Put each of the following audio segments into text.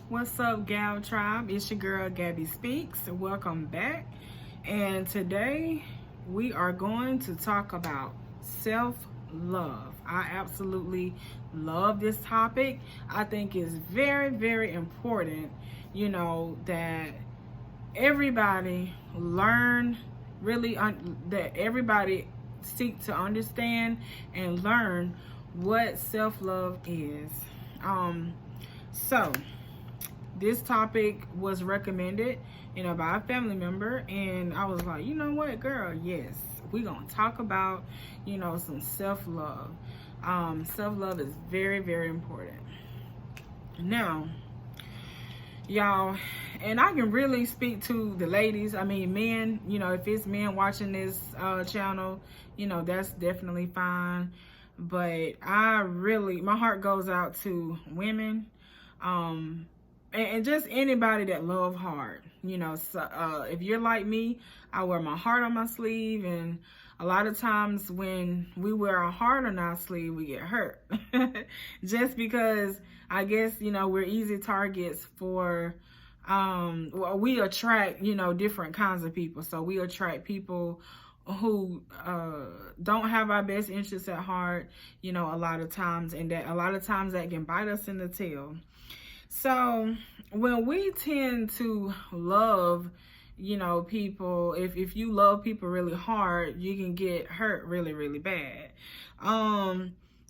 What's up, GabTribe? It's your girl Gabby Speaks. Welcome back. And today we are going to talk about self-love. I absolutely love this topic. I think it's very, very important, that everybody learn that everybody seek to understand and learn what self-love is. So this topic was recommended, by a family member, and I was like, you know what, girl, yes, we're gonna talk about, some self-love. Self-love is very, very important. Now, y'all, and I can really speak to the ladies. I mean, men, if it's men watching this channel, that's definitely fine. But my heart goes out to women, and just anybody that love hard. So if you're like me, I wear my heart on my sleeve, and a lot of times when we wear our heart on our sleeve, we get hurt. Just because I guess, we're easy targets for, we attract, different kinds of people. So we attract people who don't have our best interests at heart, a lot of times, and that a lot of times that can bite us in the tail. So when we tend to love, people, if you love people really hard, you can get hurt really, really bad.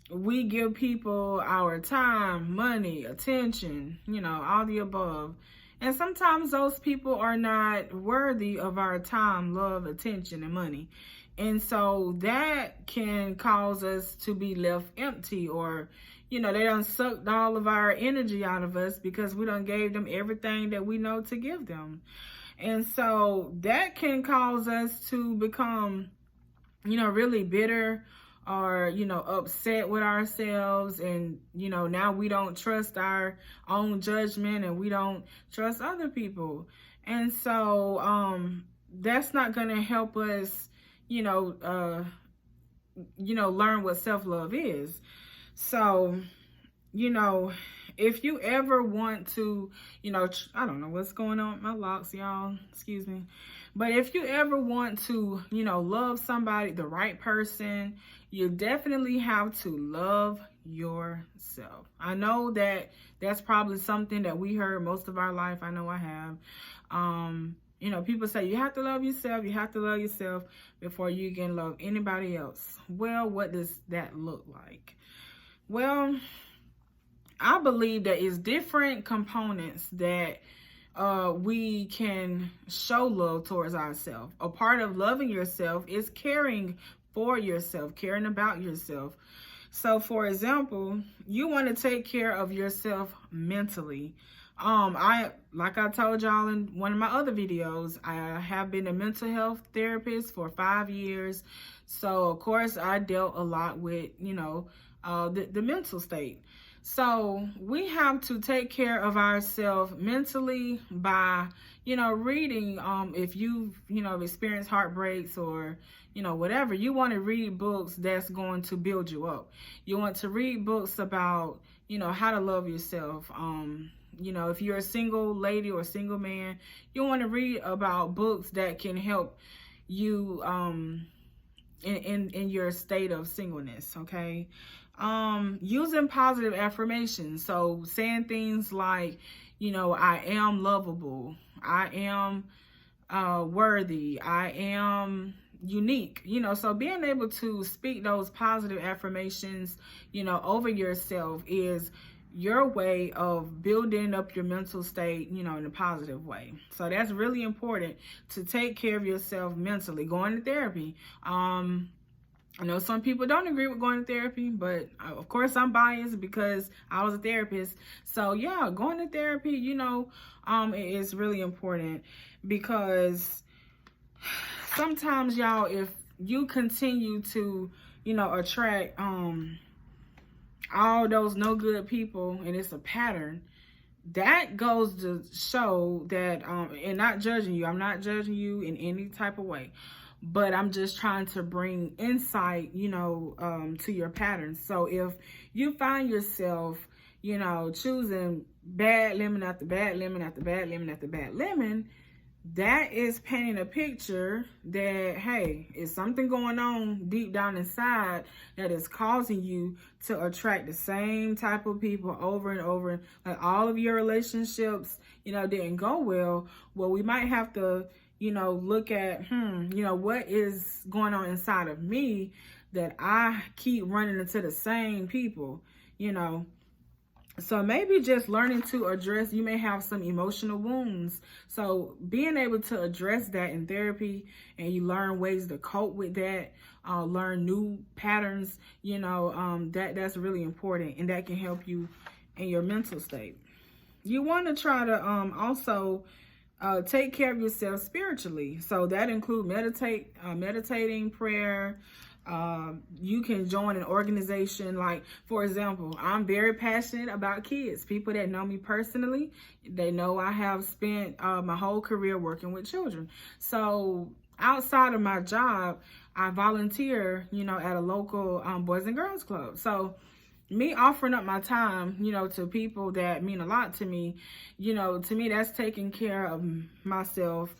We give people our time, money, attention, all the above. And sometimes those people are not worthy of our time, love, attention, and money. And so that can cause us to be left empty, or, they done sucked all of our energy out of us because we done gave them everything that we know to give them. And so that can cause us to become, really bitter, or, upset with ourselves. And, now we don't trust our own judgment, and we don't trust other people. And so, that's not going to help us, learn what self-love is. So, if you ever want to, I don't know what's going on with my locks, y'all, excuse me. But if you ever want to, love somebody, the right person, you definitely have to love yourself. I know that that's probably something that we heard most of our life. I know I have. People say you have to love yourself. You have to love yourself before you can love anybody else. Well, what does that look like? Well, I believe that it's different components that we can show love towards ourselves. A part of loving yourself is caring for yourself, caring about yourself. So, for example, you want to take care of yourself mentally. Like I told y'all in one of my other videos, I have been a mental health therapist for 5 years. So, of course, I dealt a lot with, the mental state. So we have to take care of ourselves mentally by, reading. If you've, experienced heartbreaks, or, whatever, you want to read books that's going to build you up. You want to read books about, how to love yourself. If you're a single lady or a single man, you want to read about books that can help you in your state of singleness, okay? Using positive affirmations. So saying things like, I am lovable, I am worthy, I am unique, so being able to speak those positive affirmations, over yourself is your way of building up your mental state, in a positive way. So that's really important, to take care of yourself mentally. Going to therapy. I know some people don't agree with going to therapy, but of course I'm biased because I was a therapist. So yeah, going to therapy, is really important, because sometimes, y'all, if you continue to, attract all those no good people, and it's a pattern, that goes to show that, and not judging you, I'm not judging you in any type of way, but I'm just trying to bring insight, to your patterns. So if you find yourself, you know, choosing bad lemon after bad lemon after bad lemon after bad lemon, that is painting a picture that, hey, is something going on deep down inside that is causing you to attract the same type of people over and over. Like all of your relationships, you know, didn't go well. Well, we might have to, you know, look at, you know, what is going on inside of me that I keep running into the same people, you know. So maybe just learning to address, you may have some emotional wounds. So being able to address that in therapy, and you learn ways to cope with that, learn new patterns, you know, that's really important, and that can help you in your mental state. You want to try to also take care of yourself spiritually. So that includes meditating, prayer. You can join an organization. Like, for example, I'm very passionate about kids. People that know me personally, they know I have spent my whole career working with children. So outside of my job, I volunteer, you know, at a local Boys and Girls Club. So me offering up my time, you know, to people that mean a lot to me, you know, to me, that's taking care of myself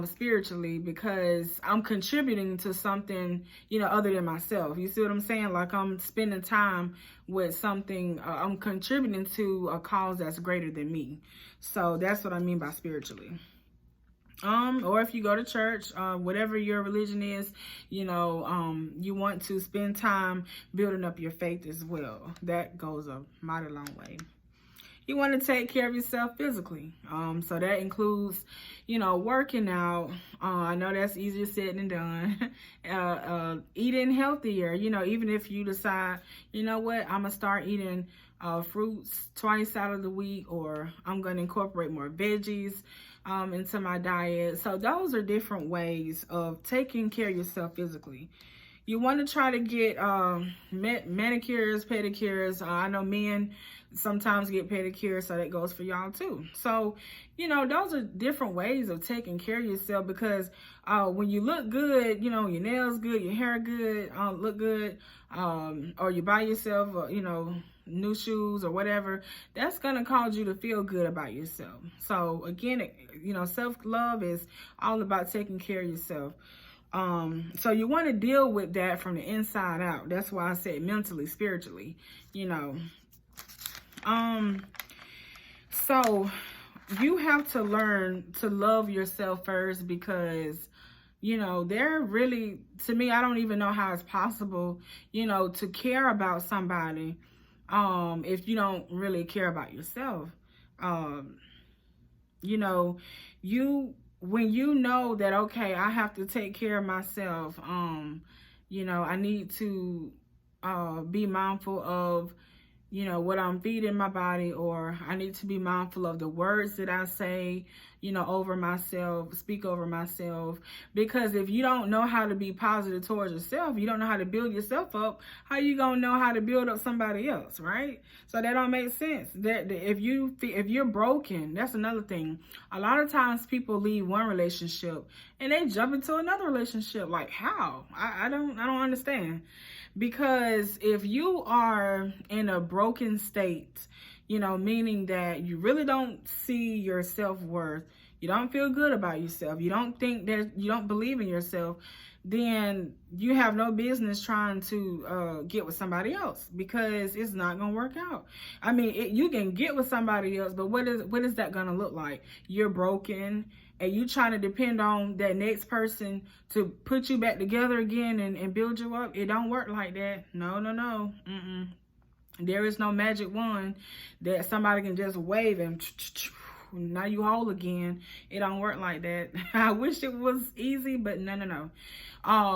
spiritually, because I'm contributing to something, you know, other than myself. You see what I'm saying? Like, I'm spending time with something, I'm contributing to a cause that's greater than me. So that's what I mean by spiritually. Or if you go to church, whatever your religion is, you know, you want to spend time building up your faith as well. That goes a mighty long way. You want to take care of yourself physically. So that includes, you know, working out. I know that's easier said than done. Eating healthier, you know, even if you decide, you know what, I'm going to start eating fruits twice out of the week, or I'm going to incorporate more veggies into my diet. So those are different ways of taking care of yourself physically. You want to try to get manicures, pedicures. I know men sometimes get pedicures, so that goes for y'all too. So, you know, those are different ways of taking care of yourself, because when you look good, you know, your nails good, your hair good, look good, or you buy yourself, you know, new shoes or whatever, that's going to cause you to feel good about yourself. So again, you know, self-love is all about taking care of yourself. So you want to deal with that from the inside out. That's why I said mentally, spiritually, you know. So you have to learn to love yourself first, because, you know, they're really, to me, I don't even know how it's possible, you know, to care about somebody, if you don't really care about yourself. You know, when you know that, okay, I have to take care of myself, you know, I need to be mindful of, you know, what I'm feeding my body, or I need to be mindful of the words that I say, you know, over myself, speak over myself. Because if you don't know how to be positive towards yourself, you don't know how to build yourself up, how you gonna know how to build up somebody else, right? So that don't make sense. That if you're broken, that's another thing. A lot of times people leave one relationship and they jump into another relationship. Like, how? I don't understand. Because if you are in a broken state, you know, meaning that you really don't see your self-worth, you don't feel good about yourself, you don't think that, you don't believe in yourself, then you have no business trying to get with somebody else, because it's not going to work out. I mean, you can get with somebody else, but what is that going to look like? You're broken, and you trying to depend on that next person to put you back together again and build you up. It don't work like that. No. There is no magic wand that somebody can just wave and now you whole again. It don't work like that. I wish it was easy, but no.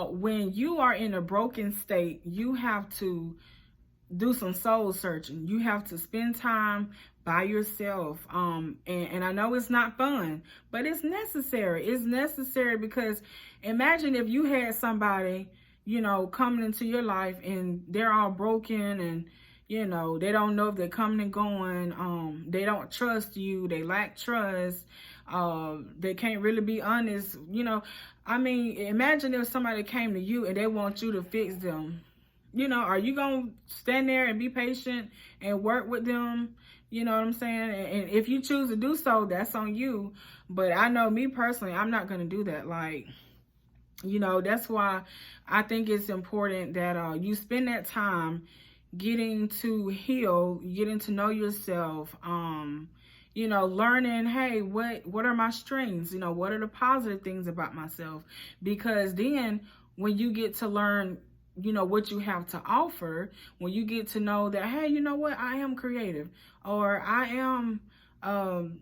When you are in a broken state, you have to do some soul searching. You have to spend time by yourself. And I know it's not fun, but it's necessary. It's necessary, because imagine if you had somebody, you know, coming into your life and they're all broken, and, you know, they don't know if they're coming and going. They don't trust you. They lack trust. They can't really be honest. You know, I mean, imagine if somebody came to you and they want you to fix them. you know, are you gonna stand there and be patient and work with them? You know what I'm saying? And if you choose to do so, that's on you. But I know me personally, I'm not gonna do that. Like, you know, that's why I think it's important that you spend that time getting to heal, getting to know yourself, you know, learning, hey, what are my strengths? You know, what are the positive things about myself? Because then when you get to learn, you know, what you have to offer, when you get to know that, hey, you know what, I am creative, or I am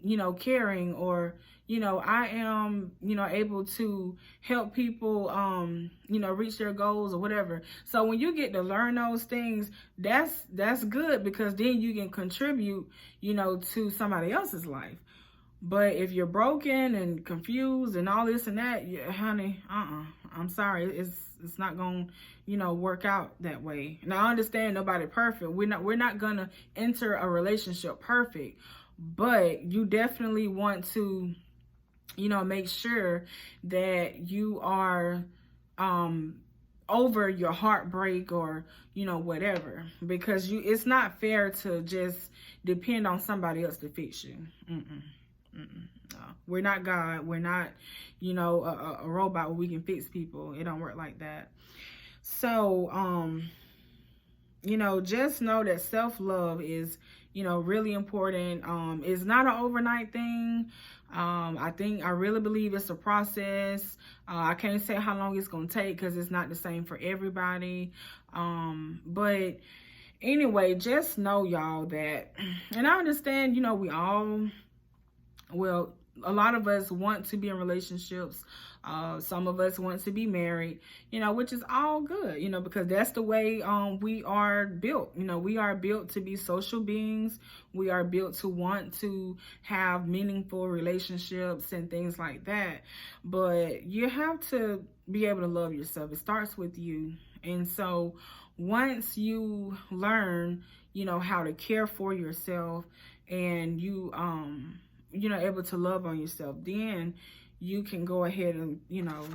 you know, caring, or you know, I am, you know, able to help people, you know, reach their goals or whatever. So when you get to learn those things, that's good, because then you can contribute, you know, to somebody else's life. But if you're broken and confused and all this and that, yeah, honey, I'm sorry, it's not gonna, you know, work out that way. Now I understand nobody perfect. We're not gonna enter a relationship perfect, but you definitely want to, you know, make sure that you are over your heartbreak, or you know, whatever, because it's not fair to just depend on somebody else to fix you. No. We're not God. We're not, you know, a robot where we can fix people. It don't work like that. So you know, just know that self-love is, you know, really important. It's not an overnight thing. I really believe it's a process. I can't say how long it's going to take, because it's not the same for everybody. But anyway, just know, y'all, that, and I understand, you know, well, a lot of us want to be in relationships. Some of us want to be married, you know, which is all good, you know, because that's the way we are built. You know, we are built to be social beings. We are built to want to have meaningful relationships and things like that. But you have to be able to love yourself. It starts with you. And so once you learn, you know, how to care for yourself, and you know, able to love on yourself, then you can go ahead and, you know,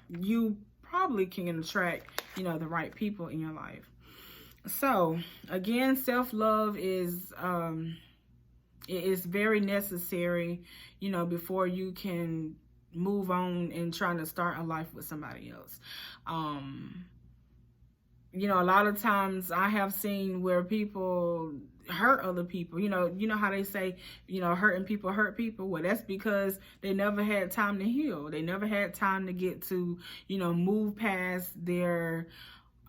you probably can attract, you know, the right people in your life. So again, self-love is it is very necessary, you know, before you can move on and trying to start a life with somebody else. You know, a lot of times I have seen where people hurt other people. You know how they say, you know, hurting people hurt people. Well, that's because they never had time to heal. They never had time to get to, you know, move past their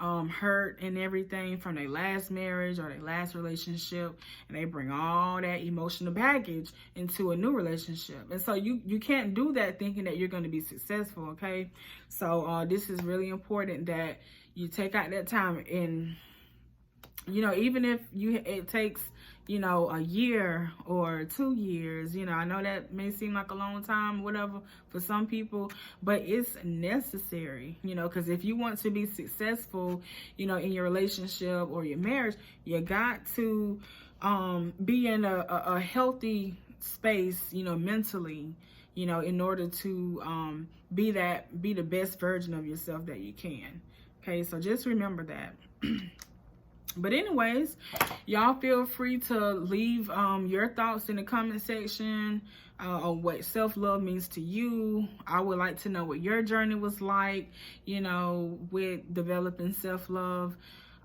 hurt and everything from their last marriage or their last relationship, and they bring all that emotional baggage into a new relationship. And so you can't do that thinking that you're going to be successful. Okay, so this is really important that you take out that time. And you know, even if it takes, you know, a year or 2 years, you know, I know that may seem like a long time, whatever, for some people, but it's necessary, you know, because if you want to be successful, you know, in your relationship or your marriage, you got to be in a healthy space, you know, mentally, you know, in order to be the best version of yourself that you can. Okay, so just remember that. But anyways, y'all feel free to leave your thoughts in the comment section on what self-love means to you. I would like to know what your journey was like, you know, with developing self-love.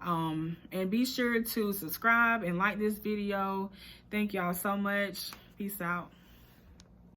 And be sure to subscribe and like this video. Thank y'all so much. Peace out.